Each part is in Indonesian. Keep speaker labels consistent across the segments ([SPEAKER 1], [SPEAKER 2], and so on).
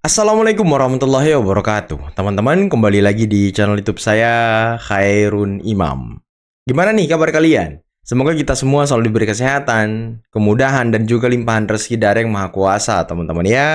[SPEAKER 1] Assalamualaikum warahmatullahi wabarakatuh. Teman-teman, kembali lagi di channel YouTube saya, Khairun Imam. Gimana nih kabar kalian? Semoga kita semua selalu diberi kesehatan, kemudahan, dan juga limpahan rezeki dari Yang Maha Kuasa, teman-teman ya.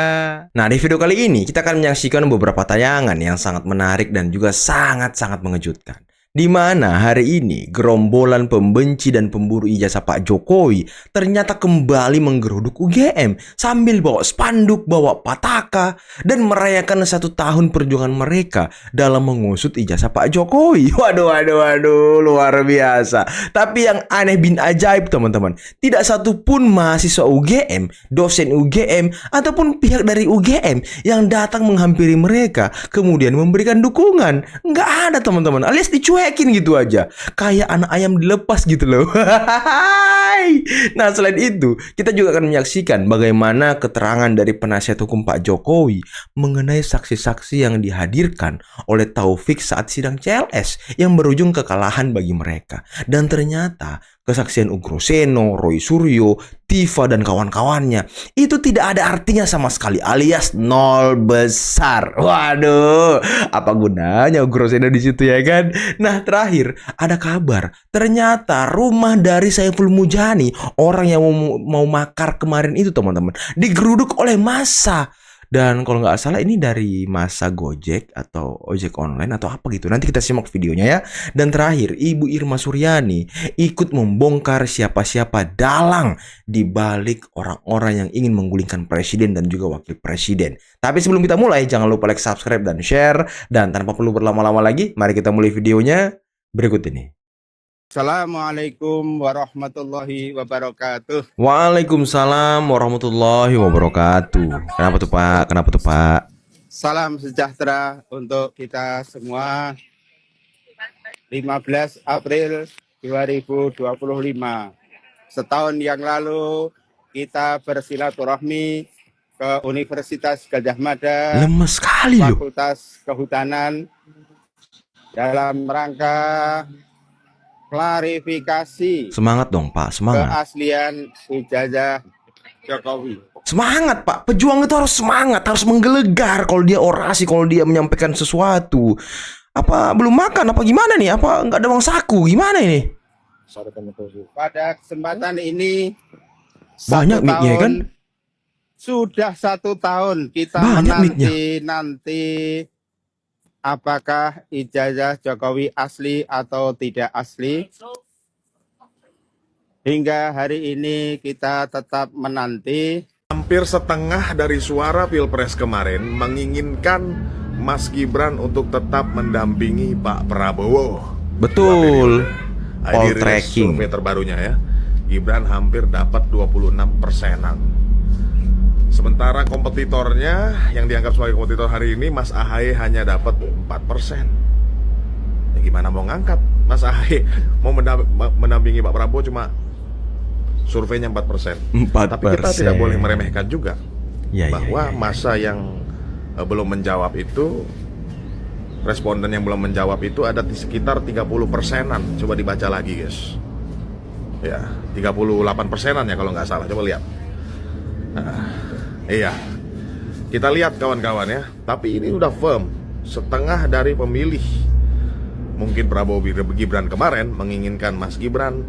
[SPEAKER 1] Nah, di video kali ini kita akan menyaksikan beberapa tayangan yang sangat menarik dan juga sangat-sangat mengejutkan. Di mana hari ini gerombolan pembenci dan pemburu ijazah Pak Jokowi ternyata kembali menggeruduk UGM sambil bawa spanduk, bawa pataka, dan merayakan 1 tahun perjuangan mereka dalam mengusut ijazah Pak Jokowi. Waduh, luar biasa. Tapi yang aneh bin ajaib teman-teman, tidak satu pun mahasiswa UGM, dosen UGM, ataupun pihak dari UGM yang datang menghampiri mereka kemudian memberikan dukungan. Nggak ada teman-teman, alias dicuekin gitu aja, kayak anak ayam dilepas gitu loh. Nah, selain itu kita juga akan menyaksikan bagaimana keterangan dari penasihat hukum Pak Jokowi mengenai saksi-saksi yang dihadirkan oleh Taufik saat sidang CLS yang berujung kekalahan bagi mereka. Dan ternyata kesaksian Ugroseno, Roy Suryo, Tifa, dan kawan-kawannya itu tidak ada artinya sama sekali, alias nol besar. Waduh, apa gunanya Ugroseno di situ ya kan? Nah, terakhir ada kabar ternyata rumah dari Saiful Mujani, orang yang mau makar kemarin itu teman-teman, digeruduk oleh massa. Dan kalau nggak salah ini dari masa Gojek atau ojek online atau apa gitu. Nanti kita simak videonya ya. Dan terakhir, Ibu Irma Suryani ikut membongkar siapa-siapa dalang di balik orang-orang yang ingin menggulingkan presiden dan juga wakil presiden. Tapi sebelum kita mulai, jangan lupa like, subscribe, dan share. Dan tanpa perlu berlama-lama lagi, mari kita mulai videonya berikut ini.
[SPEAKER 2] Assalamualaikum warahmatullahi wabarakatuh.
[SPEAKER 1] Waalaikumsalam warahmatullahi wabarakatuh. Kenapa tuh Pak? Kenapa tuh Pak?
[SPEAKER 2] Salam sejahtera untuk kita semua. 15 April 2025. Setahun yang lalu kita bersilaturahmi ke Universitas Gadjah Mada,
[SPEAKER 1] Lemes sekali loh.
[SPEAKER 2] Fakultas Kehutanan, dalam rangka klarifikasi
[SPEAKER 1] Semangat dong Pak, semangat.
[SPEAKER 2] keaslian ijazah Jokowi.
[SPEAKER 1] Semangat Pak, pejuang itu harus semangat, harus menggelegar kalau dia orasi, kalau dia menyampaikan sesuatu. Apa belum makan, apa gimana nih? Apa nggak ada uang saku, gimana ini?
[SPEAKER 2] Pada kesempatan ini
[SPEAKER 1] Banyak mic-nya kan?
[SPEAKER 2] Sudah 1 tahun kita
[SPEAKER 1] Banyak
[SPEAKER 2] nanti apakah ijazah Jokowi asli atau tidak asli. Hingga hari ini kita tetap menanti.
[SPEAKER 3] Hampir setengah dari suara Pilpres kemarin menginginkan Mas Gibran untuk tetap mendampingi Pak Prabowo.
[SPEAKER 1] Betul. All
[SPEAKER 3] Di
[SPEAKER 1] tracking.
[SPEAKER 3] survei terbarunya ya, Gibran hampir dapat 26%-an. Sementara kompetitornya yang dianggap sebagai kompetitor hari ini, Mas Ahaye, hanya dapat 4%. Ya gimana mau ngangkat Mas Ahaye? Mau mendampingi Pak Prabowo cuma surveinya 4%.
[SPEAKER 1] 4%.
[SPEAKER 3] Tapi kita tidak boleh meremehkan juga bahwa
[SPEAKER 1] ya.
[SPEAKER 3] masa yang belum menjawab itu, responden yang belum menjawab itu ada di sekitar 30%-an. Coba dibaca lagi guys. Ya, 38%-an ya kalau nggak salah. Coba lihat. Iya, kita lihat kawan-kawan ya. Tapi ini udah firm, setengah dari pemilih mungkin Prabowo Gibran kemarin menginginkan Mas Gibran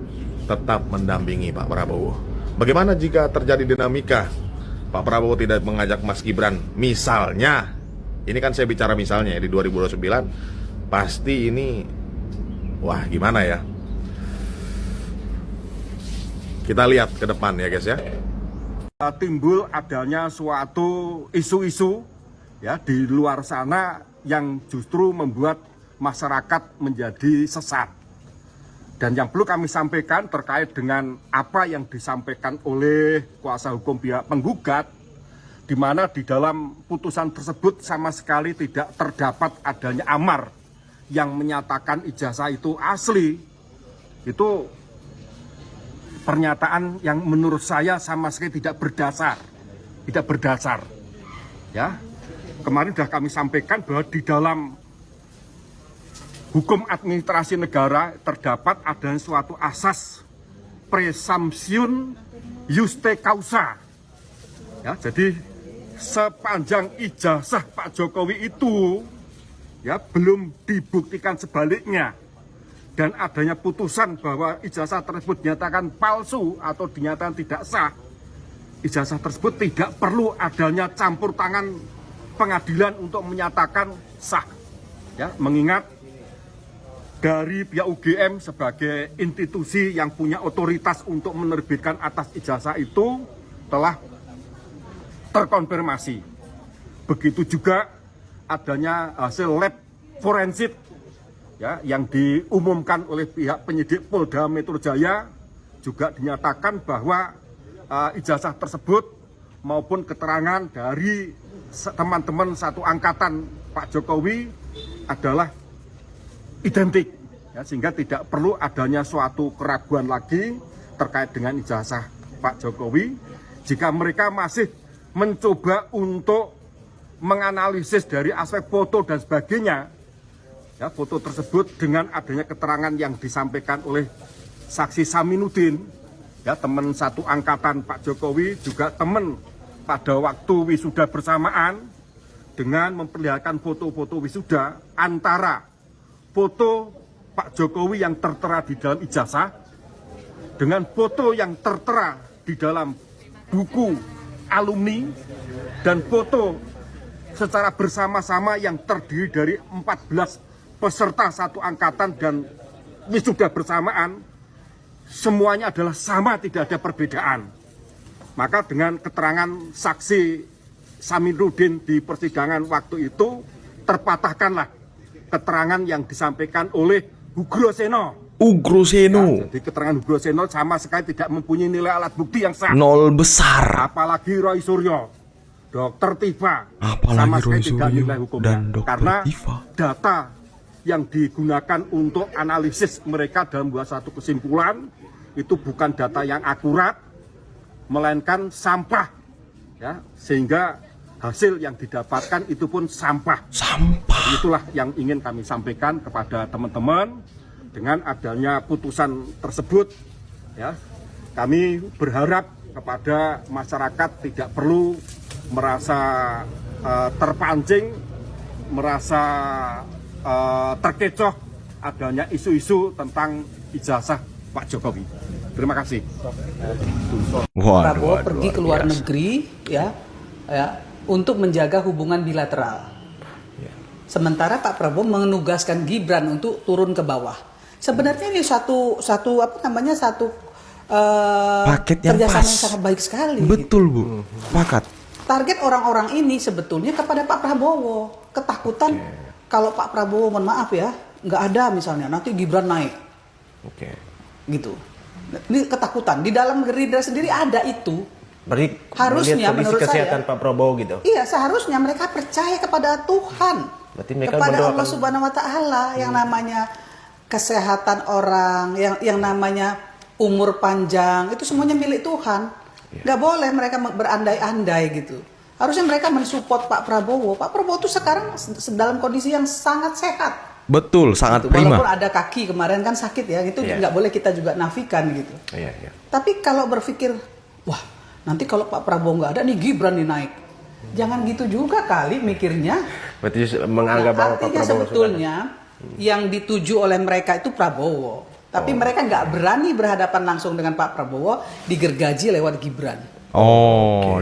[SPEAKER 3] tetap mendampingi Pak Prabowo. Bagaimana jika terjadi dinamika Pak Prabowo tidak mengajak Mas Gibran? Misalnya, ini kan saya bicara misalnya ya, di 2029 pasti ini, wah gimana ya? Kita lihat ke depan ya guys ya.
[SPEAKER 4] Timbul adanya suatu isu-isu ya di luar sana yang justru membuat masyarakat menjadi sesat. Dan yang perlu kami sampaikan terkait dengan apa yang disampaikan oleh kuasa hukum pihak penggugat, di mana di dalam putusan tersebut sama sekali tidak terdapat adanya amar yang menyatakan ijazah itu asli. Itu pernyataan yang menurut saya sama sekali tidak berdasar, ya. Kemarin sudah kami sampaikan bahwa di dalam hukum administrasi negara terdapat adanya suatu asas presumption juste causa, ya. Jadi sepanjang ijazah Pak Jokowi itu ya belum dibuktikan sebaliknya dan adanya putusan bahwa ijazah tersebut dinyatakan palsu atau dinyatakan tidak sah, ijazah tersebut tidak perlu adanya campur tangan pengadilan untuk menyatakan sah. Ya, mengingat dari pihak UGM sebagai institusi yang punya otoritas untuk menerbitkan atas ijazah itu telah terkonfirmasi. Begitu juga adanya hasil lab forensik ya, yang diumumkan oleh pihak penyidik Polda Metro Jaya juga dinyatakan bahwa ijazah tersebut maupun keterangan dari teman-teman satu angkatan Pak Jokowi adalah identik ya, sehingga tidak perlu adanya suatu keraguan lagi terkait dengan ijazah Pak Jokowi. Jika mereka masih mencoba untuk menganalisis dari aspek foto dan sebagainya ya, foto tersebut dengan adanya keterangan yang disampaikan oleh saksi Saminuddin ya, teman satu angkatan Pak Jokowi, juga teman pada waktu wisuda bersamaan, dengan memperlihatkan foto-foto wisuda antara foto Pak Jokowi yang tertera di dalam ijazah dengan foto yang tertera di dalam buku alumni dan foto secara bersama-sama yang terdiri dari 14 peserta satu angkatan dan wisuda bersamaan, semuanya adalah sama, tidak ada perbedaan. Maka dengan keterangan saksi Saminuddin di persidangan waktu itu, terpatahkanlah keterangan yang disampaikan oleh Ugroseno.
[SPEAKER 1] Ugroseno.
[SPEAKER 4] Ya, jadi keterangan Ugroseno sama sekali tidak mempunyai nilai alat bukti yang sah.
[SPEAKER 1] Nol besar.
[SPEAKER 4] Apalagi Roy Suryo, Dr. Tifa,
[SPEAKER 1] Apalagi
[SPEAKER 4] sama sekali
[SPEAKER 1] Roy
[SPEAKER 4] tidak
[SPEAKER 1] Suryo
[SPEAKER 4] nilai hukumnya.
[SPEAKER 1] dan Dr.
[SPEAKER 4] Karena
[SPEAKER 1] Tifa.
[SPEAKER 4] data yang digunakan untuk analisis mereka dalam membuat satu kesimpulan itu bukan data yang akurat, melainkan sampah, ya, sehingga hasil yang didapatkan itu pun sampah.
[SPEAKER 1] Sampah.
[SPEAKER 4] Itulah yang ingin kami sampaikan kepada teman-teman. Dengan adanya putusan tersebut, ya, kami berharap kepada masyarakat tidak perlu merasa terpancing, merasa terkecoh adanya isu-isu tentang ijazah Pak Jokowi. Terima kasih.
[SPEAKER 5] Prabowo pergi ke luar negeri ya untuk menjaga hubungan bilateral. Sementara Pak Prabowo menugaskan Gibran untuk turun ke bawah. Sebenarnya ini satu
[SPEAKER 1] paket yang
[SPEAKER 5] kerjasama
[SPEAKER 1] pas.
[SPEAKER 5] yang sangat baik sekali.
[SPEAKER 1] Betul,
[SPEAKER 5] gitu.
[SPEAKER 1] Bu. Pakat.
[SPEAKER 5] Target orang-orang ini sebetulnya kepada Pak Prabowo. Ketakutan kalau Pak Prabowo, mohon maaf ya, nggak ada misalnya, nanti Gibran naik. Gitu. Ini ketakutan. Di dalam Gerindra sendiri ada itu.
[SPEAKER 6] Berarti
[SPEAKER 5] harusnya menurut
[SPEAKER 6] kesehatan
[SPEAKER 5] saya,
[SPEAKER 6] Pak Prabowo gitu.
[SPEAKER 5] Iya, seharusnya mereka percaya kepada Tuhan.
[SPEAKER 6] Berarti mereka
[SPEAKER 5] kepada
[SPEAKER 6] mendoakan
[SPEAKER 5] Allah Subhanahu wa taala yang namanya kesehatan orang, yang namanya umur panjang, itu semuanya milik Tuhan. Nggak boleh mereka berandai-andai gitu. Harusnya mereka mensupport Pak Prabowo. Pak Prabowo itu sekarang dalam kondisi yang sangat sehat.
[SPEAKER 1] Betul, sangat prima.
[SPEAKER 5] Walaupun ada kaki kemarin kan sakit ya, itu nggak boleh kita juga nafikan gitu. Tapi kalau berpikir, wah nanti kalau Pak Prabowo nggak ada nih Gibran nih naik. Jangan gitu juga kali mikirnya.
[SPEAKER 6] Berarti menganggap bahwa Pak
[SPEAKER 5] artinya
[SPEAKER 6] Prabowo
[SPEAKER 5] sebetulnya yang dituju oleh mereka itu Prabowo. Tapi mereka nggak berani berhadapan langsung dengan Pak Prabowo, digergaji lewat Gibran.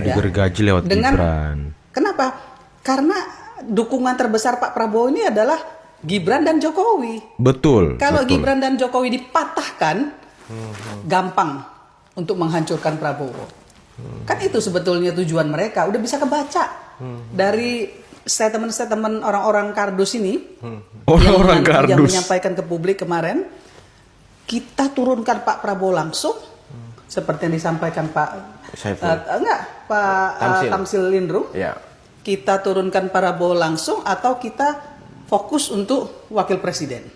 [SPEAKER 1] Digergaji lewat Gibran.
[SPEAKER 5] Kenapa? Karena dukungan terbesar Pak Prabowo ini adalah Gibran dan Jokowi.
[SPEAKER 1] Betul.
[SPEAKER 5] Kalau
[SPEAKER 1] betul.
[SPEAKER 5] Gibran dan Jokowi dipatahkan, gampang untuk menghancurkan Prabowo. Kan itu sebetulnya tujuan mereka. Udah bisa kebaca dari statement-statement orang-orang kardus ini,
[SPEAKER 1] Orang-orang
[SPEAKER 5] yang
[SPEAKER 1] kardus
[SPEAKER 5] menyampaikan ke publik kemarin, kita turunkan Pak Prabowo langsung, seperti yang disampaikan Pak Tamsil Lindrung. Kita turunkan Prabowo langsung atau kita fokus untuk wakil presiden,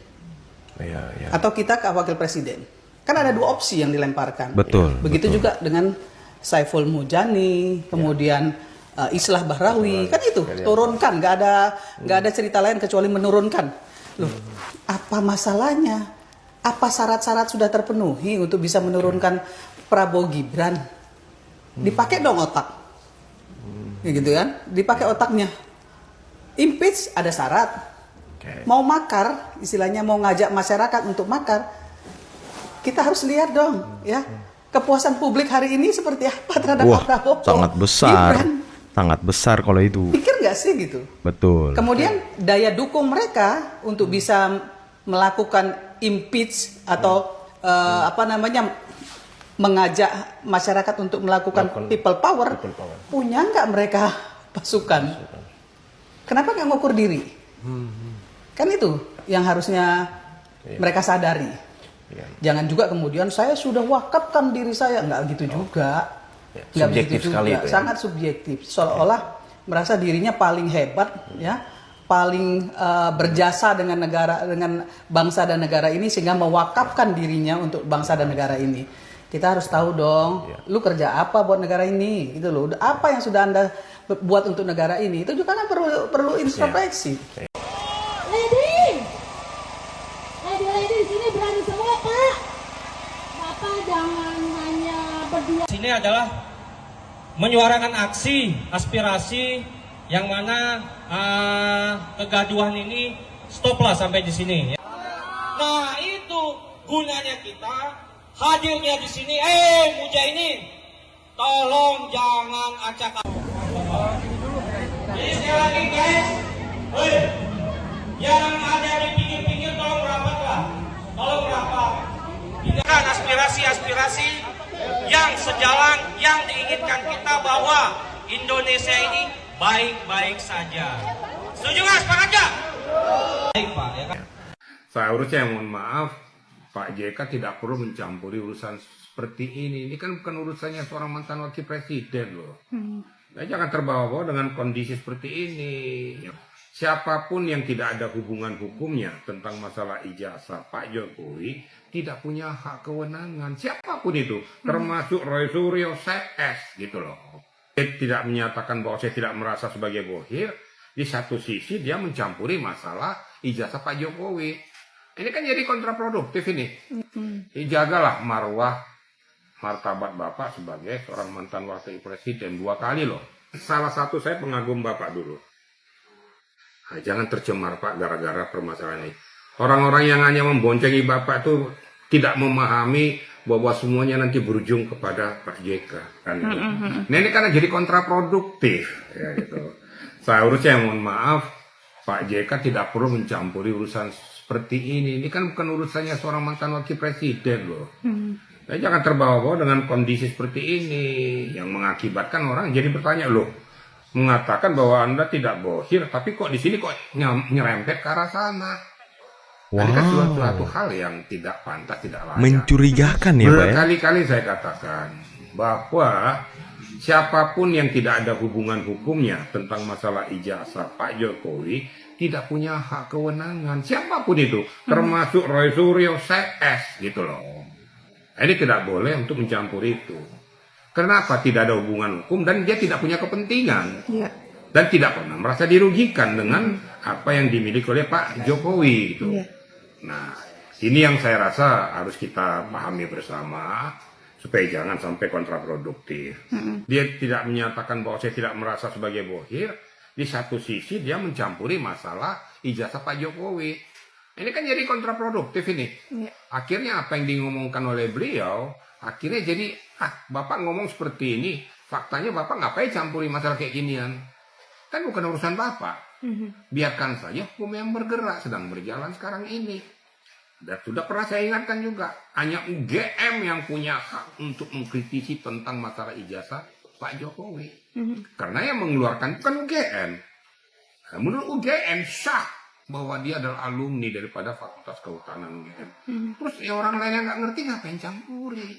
[SPEAKER 5] atau kita ke wakil presiden. Kan ada dua opsi yang dilemparkan.
[SPEAKER 1] Betul.
[SPEAKER 5] Begitu
[SPEAKER 1] betul.
[SPEAKER 5] juga dengan Saiful Mujani, kemudian Islah Bahrawi, kan itu turunkan, nggak ada cerita lain kecuali menurunkan. Loh, apa masalahnya? Apa syarat-syarat sudah terpenuhi untuk bisa menurunkan Prabowo Gibran? Dipakai dong otak. gitu kan? Dipakai otaknya. Impeach ada syarat.
[SPEAKER 6] Oke.
[SPEAKER 5] Mau makar, istilahnya mau ngajak masyarakat untuk makar, kita harus lihat dong, ya kepuasan publik hari ini seperti apa terhadap
[SPEAKER 1] Wah,
[SPEAKER 5] Pak Prabowo.
[SPEAKER 1] sangat besar.
[SPEAKER 5] Gibran.
[SPEAKER 1] Sangat besar kalau itu.
[SPEAKER 5] Pikir nggak sih gitu?
[SPEAKER 1] Betul.
[SPEAKER 5] Kemudian daya dukung mereka untuk bisa melakukan impeach atau mengajak masyarakat untuk melakukan people power, punya nggak mereka pasukan? Kenapa nggak ngukur diri? Kan itu yang harusnya mereka sadari. Jangan juga kemudian saya sudah wakafkan diri saya, nggak gitu juga. Nggak
[SPEAKER 6] Subjektif
[SPEAKER 5] begitu
[SPEAKER 6] sekali
[SPEAKER 5] juga.
[SPEAKER 6] itu ya.
[SPEAKER 5] Sangat subjektif. Seolah-olah merasa dirinya paling hebat, ya, paling berjasa dengan negara, dengan bangsa dan negara ini sehingga mewakafkan dirinya untuk bangsa dan negara ini. Kita harus tahu dong, lu kerja apa buat negara ini, gitu loh. Apa yang sudah Anda buat untuk negara ini? Itu juga kan perlu introspeksi.
[SPEAKER 7] Lady di sini berani semua, Pak. Bapak jangan hanya berdua.
[SPEAKER 8] Sini adalah menyuarakan aksi, aspirasi yang mana kegaduhan ini stoplah sampai di sini. Nah, itu gunanya kita hadirnya di sini. Mujahidin, tolong jangan acak. Jadi sekali lagi guys, yang ada di pinggir-pinggir tolong rapatlah, tolong rapat. Ini kan aspirasi-aspirasi yang sejalan, yang diinginkan kita bahwa Indonesia ini baik-baik saja. Setuju nggak, Pak Raja? Baik, Pak. Ya kan?
[SPEAKER 9] Seharusnya mohon maaf, Pak JK tidak perlu mencampuri urusan seperti ini. Ini kan bukan urusannya seorang mantan wakil presiden loh. Nah, jangan terbawa-bawa dengan kondisi seperti ini. Siapapun yang tidak ada hubungan hukumnya tentang masalah ijazah Pak Jokowi tidak punya hak kewenangan. Siapapun itu, termasuk Roy Suryo, CS gitu loh. Dia tidak menyatakan bahwa saya tidak merasa sebagai bohir. Di satu sisi dia mencampuri masalah ijazah Pak Jokowi. Ini kan jadi kontraproduktif ini. Jagalah marwah martabat Bapak sebagai seorang mantan wakil presiden 2 kali loh. Salah satu saya pengagum Bapak dulu. Nah, jangan tercemar Pak gara-gara permasalahan ini. Orang-orang yang hanya memboncengi Bapak itu tidak memahami bahwa semuanya nanti berujung kepada Pak JK. Kan, gitu. Nah, ini kan jadi kontraproduktif. Ya, gitu. Seharusnya mohon maaf, Pak JK tidak perlu mencampuri urusan seperti ini. Ini kan bukan urusannya seorang mantan wakil presiden loh. Nah, jangan terbawa-bawa dengan kondisi seperti ini yang mengakibatkan orang jadi bertanya loh. Mengatakan bahwa Anda tidak bohir, tapi kok di sini kok nyerempet ke arah sana. Ini kan suatu hal yang tidak pantas, tidak layak.
[SPEAKER 1] Mencurigakan ya Pak ya?
[SPEAKER 9] Berkali-kali saya katakan bahwa siapapun yang tidak ada hubungan hukumnya tentang masalah ijazah Pak Jokowi tidak punya hak kewenangan. Siapapun itu, termasuk Roy Suryo, CS gitu loh. Ini tidak boleh untuk mencampuri itu. Kenapa? Tidak ada hubungan hukum dan dia tidak punya kepentingan. Dan tidak pernah merasa dirugikan dengan apa yang dimiliki oleh Pak Jokowi gitu. Nah, ini yang saya rasa harus kita pahami bersama supaya jangan sampai kontraproduktif. Dia tidak menyatakan bahwa saya tidak merasa sebagai bohir. Di satu sisi dia mencampuri masalah ijazah Pak Jokowi. Ini kan jadi kontraproduktif ini. Akhirnya apa yang diomongkan oleh beliau, akhirnya jadi, Bapak ngomong seperti ini, faktanya Bapak ngapain campuri masalah kayak ginian? Kan bukan urusan Bapak. Biarkan saja hukum yang bergerak sedang berjalan sekarang ini. Dan sudah pernah saya ingatkan juga, hanya UGM yang punya hak untuk mengkritisi tentang masalah ijazah Pak Jokowi. Karena yang mengeluarkan bukan UGM. Nah, menurut UGM sah bahwa dia adalah alumni daripada Fakultas Kehutanan UGM. Terus ya orang lain yang nggak ngerti ngapain campuri?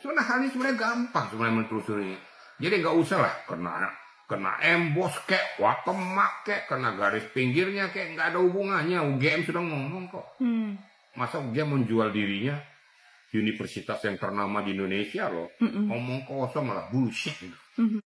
[SPEAKER 9] Sebenarnya hal ini sebenarnya gampang sebenarnya menelusuri. Jadi nggak usah lah kena embos kek, watermark kek, kena garis pinggirnya kek, nggak ada hubungannya. UGM sudah ngomong kok. Masa UGM menjual dirinya universitas yang ternama di Indonesia loh. Ngomong kosong malah bullshit gitu.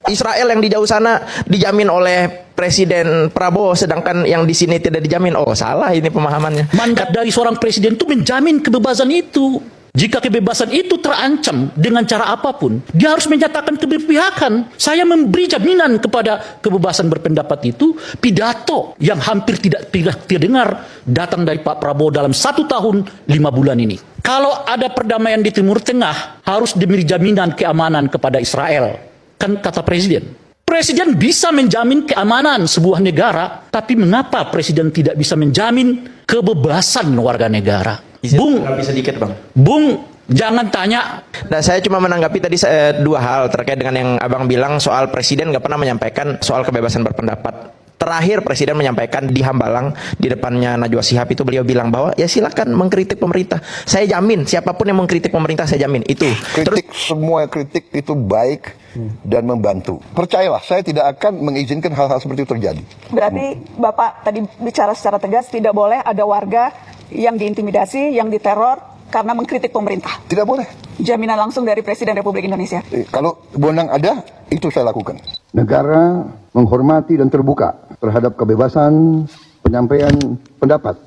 [SPEAKER 6] Israel yang di jauh sana dijamin oleh Presiden Prabowo, sedangkan yang di sini tidak dijamin. Oh, salah ini pemahamannya.
[SPEAKER 10] Mandat dari seorang presiden itu menjamin kebebasan itu. Jika kebebasan itu terancam dengan cara apapun, dia harus menyatakan keberpihakan. Saya memberi jaminan kepada kebebasan berpendapat itu. Pidato yang hampir tidak terdengar datang dari Pak Prabowo dalam 1 tahun 5 bulan ini. Kalau ada perdamaian di Timur Tengah, harus diberi jaminan keamanan kepada Israel. Kan kata Presiden. Presiden bisa menjamin keamanan sebuah negara, tapi mengapa Presiden tidak bisa menjamin kebebasan warga negara? Bung,
[SPEAKER 6] sedikit bang.
[SPEAKER 10] Bung, jangan tanya.
[SPEAKER 6] Nah, saya cuma menanggapi tadi 2 hal terkait dengan yang abang bilang soal Presiden nggak pernah menyampaikan soal kebebasan berpendapat. Terakhir Presiden menyampaikan di Hambalang di depannya Najwa Shihab itu beliau bilang bahwa ya silakan mengkritik pemerintah. Saya jamin siapapun yang mengkritik pemerintah saya jamin itu.
[SPEAKER 11] Kritik semua kritik itu baik dan membantu. Percayalah, saya tidak akan mengizinkan hal-hal seperti itu terjadi.
[SPEAKER 12] Berarti Bapak tadi bicara secara tegas tidak boleh ada warga yang diintimidasi, yang diteror karena mengkritik pemerintah.
[SPEAKER 11] Tidak boleh.
[SPEAKER 12] Jaminan langsung dari Presiden Republik Indonesia.
[SPEAKER 11] Kalau wewenang ada, itu saya lakukan. Negara menghormati dan terbuka terhadap kebebasan penyampaian pendapat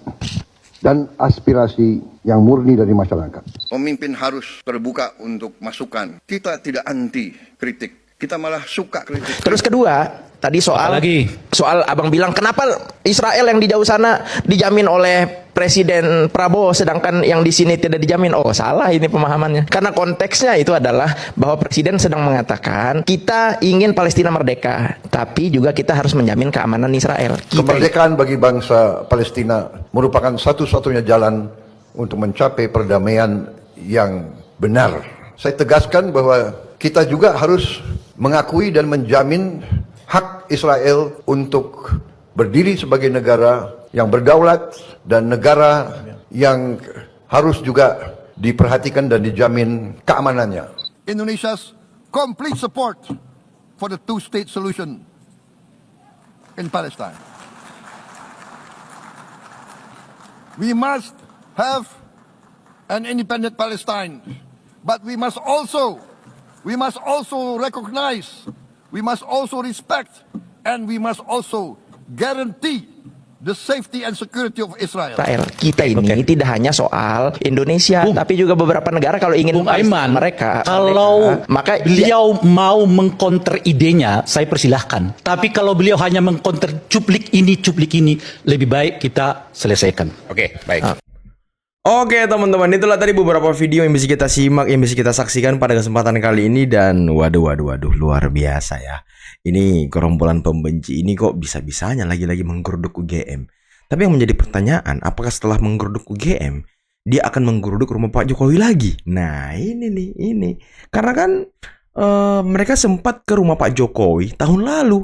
[SPEAKER 11] dan aspirasi yang murni dari masyarakat. Pemimpin harus terbuka untuk masukan. Kita tidak anti kritik. Kita malah suka kritik.
[SPEAKER 6] Terus kedua, tadi soal abang bilang kenapa Israel yang di jauh sana dijamin oleh Presiden Prabowo sedangkan yang di sini tidak dijamin. Oh, salah ini pemahamannya. Karena konteksnya itu adalah bahwa Presiden sedang mengatakan kita ingin Palestina merdeka, tapi juga kita harus menjamin keamanan Israel.
[SPEAKER 11] Kemerdekaan bagi bangsa Palestina merupakan satu-satunya jalan untuk mencapai perdamaian yang benar. Saya tegaskan bahwa kita juga harus mengakui dan menjamin hak Israel untuk berdiri sebagai negara yang berdaulat dan negara yang harus juga diperhatikan dan dijamin keamanannya. Indonesia's complete support for the two-state solution in Palestine. We must have an independent Palestine, but we must also recognize, we must also respect, and we must also guarantee the safety and security of Israel.
[SPEAKER 6] Kita ini tidak hanya soal Indonesia, tapi juga beberapa negara kalau ingin
[SPEAKER 10] Bung Aiman,
[SPEAKER 6] mereka
[SPEAKER 10] maka beliau mau mengkonter idenya, saya persilahkan. Tapi kalau beliau hanya mengkonter cuplik ini, lebih baik kita selesaikan.
[SPEAKER 1] Oke, baik. Oke teman-teman, itulah tadi beberapa video yang bisa kita simak, yang bisa kita saksikan pada kesempatan kali ini. Dan waduh, luar biasa ya. Ini gerombolan pembenci ini kok bisa-bisanya lagi-lagi menggeruduk UGM. Tapi yang menjadi pertanyaan, apakah setelah menggeruduk UGM, dia akan menggeruduk rumah Pak Jokowi lagi? Nah ini. Karena kan mereka sempat ke rumah Pak Jokowi tahun lalu.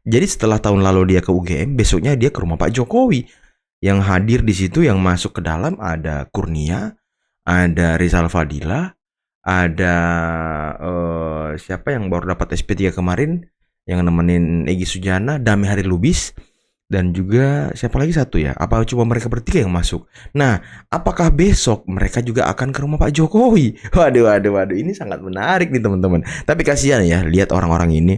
[SPEAKER 1] Jadi setelah tahun lalu dia ke UGM, besoknya dia ke rumah Pak Jokowi. Yang hadir di situ, yang masuk ke dalam ada Kurnia, ada Rizal Fadila, ada siapa yang baru dapat SP3 kemarin, yang nemenin Egy Sujana, Dami Hari Lubis, dan juga siapa lagi satu ya? Apa cuma mereka bertiga yang masuk? Nah, apakah besok mereka juga akan ke rumah Pak Jokowi? Waduh, ini sangat menarik nih teman-teman. Tapi kasihan ya, lihat orang-orang ini.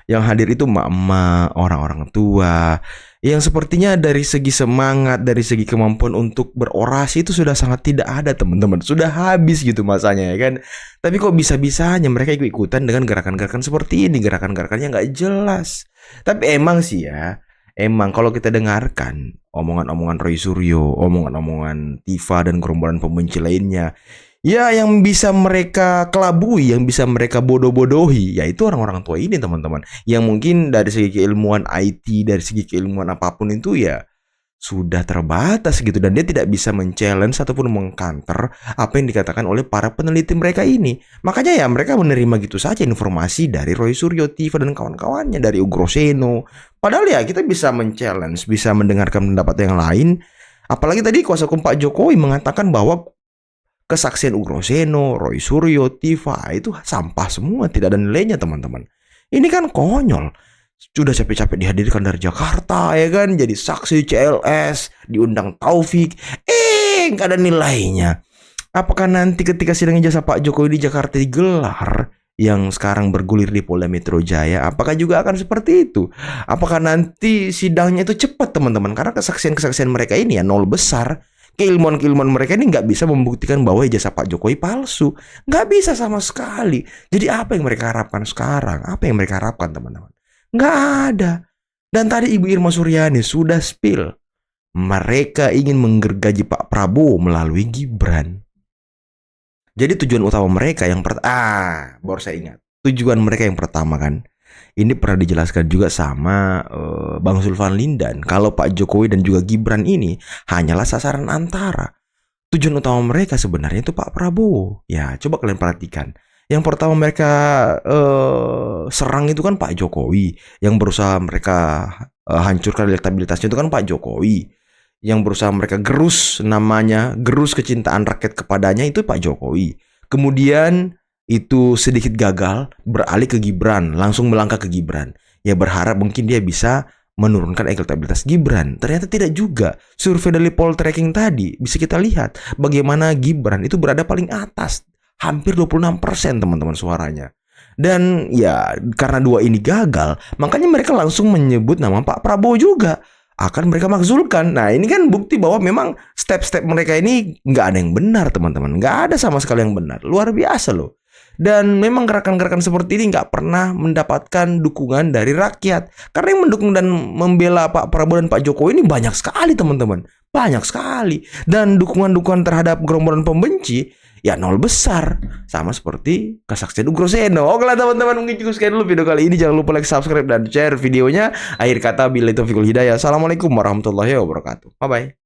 [SPEAKER 1] Yang hadir itu emak-emak, orang-orang tua, yang sepertinya dari segi semangat, dari segi kemampuan untuk berorasi itu sudah sangat tidak ada teman-teman. Sudah habis gitu masanya ya kan. Tapi kok bisa-bisanya mereka ikut-ikutan dengan gerakan-gerakan seperti ini. Gerakan-gerakannya nggak jelas. Tapi emang sih ya, emang kalau kita dengarkan omongan-omongan Roy Suryo, omongan-omongan Tifa dan gerombolan pembenci lainnya, ya yang bisa mereka kelabui, yang bisa mereka bodoh-bodohi, yaitu orang-orang tua ini teman-teman. Yang mungkin dari segi keilmuan IT, dari segi keilmuan apapun itu ya sudah terbatas gitu. Dan dia tidak bisa men-challenge ataupun mengcounter apa yang dikatakan oleh para peneliti mereka ini. Makanya ya mereka menerima gitu saja informasi dari Roy Suryo, Tifa dan kawan-kawannya, dari Ugroseno. Padahal ya kita bisa men-challenge, bisa mendengarkan pendapat yang lain. Apalagi tadi kuasa hukum Pak Jokowi mengatakan bahwa kesaksian Ugroseno, Roy Suryo, Tifa itu sampah semua, tidak ada nilainya teman-teman. Ini kan konyol. Sudah capek-capek dihadirkan dari Jakarta ya kan, jadi saksi CLS, diundang Taufik, nggak ada nilainya. Apakah nanti ketika sidang ijazah Pak Jokowi di Jakarta digelar, yang sekarang bergulir di Polda Metro Jaya, apakah juga akan seperti itu? Apakah nanti sidangnya itu cepat teman-teman? Karena kesaksian-kesaksian mereka ini ya nol besar. keilmuan-keilmuan mereka ini nggak bisa membuktikan bahwa ijazah Pak Jokowi palsu. Nggak bisa sama sekali. Jadi apa yang mereka harapkan sekarang? Apa yang mereka harapkan, teman-teman? Nggak ada. Dan tadi Ibu Irma Suryani sudah spill. Mereka ingin menggergaji Pak Prabowo melalui Gibran. Jadi tujuan utama mereka yang baru saya ingat. Tujuan mereka yang pertama kan, ini pernah dijelaskan juga sama Bang Zulfan Lindan. Kalau Pak Jokowi dan juga Gibran ini hanyalah sasaran antara. Tujuan utama mereka sebenarnya itu Pak Prabowo. Ya, coba kalian perhatikan. Yang pertama mereka serang itu kan Pak Jokowi. Yang berusaha mereka hancurkan elektabilitasnya itu kan Pak Jokowi. Yang berusaha mereka gerus kecintaan rakyat kepadanya itu Pak Jokowi. Kemudian itu sedikit gagal, beralih ke Gibran, langsung melangkah ke Gibran. Ya berharap mungkin dia bisa menurunkan elektabilitas Gibran. Ternyata tidak juga. Survei dari Poltreking tadi bisa kita lihat bagaimana Gibran itu berada paling atas. Hampir 26% teman-teman suaranya. Dan ya karena dua ini gagal, makanya mereka langsung menyebut nama Pak Prabowo juga. Akan mereka makzulkan. Nah ini kan bukti bahwa memang step-step mereka ini nggak ada yang benar teman-teman. Nggak ada sama sekali yang benar. Luar biasa loh. Dan memang gerakan-gerakan seperti ini nggak pernah mendapatkan dukungan dari rakyat. Karena yang mendukung dan membela Pak Prabowo dan Pak Jokowi ini banyak sekali teman-teman. Banyak sekali. Dan dukungan-dukungan terhadap gerombolan pembenci ya nol besar. Sama seperti kesaksian Ugroseno. Oke lah teman-teman, mungkin cukup sekian dulu video kali ini. Jangan lupa like, subscribe, dan share videonya. Akhir kata, billahi taufiq wal hidayah. Assalamualaikum warahmatullahi wabarakatuh. Bye-bye.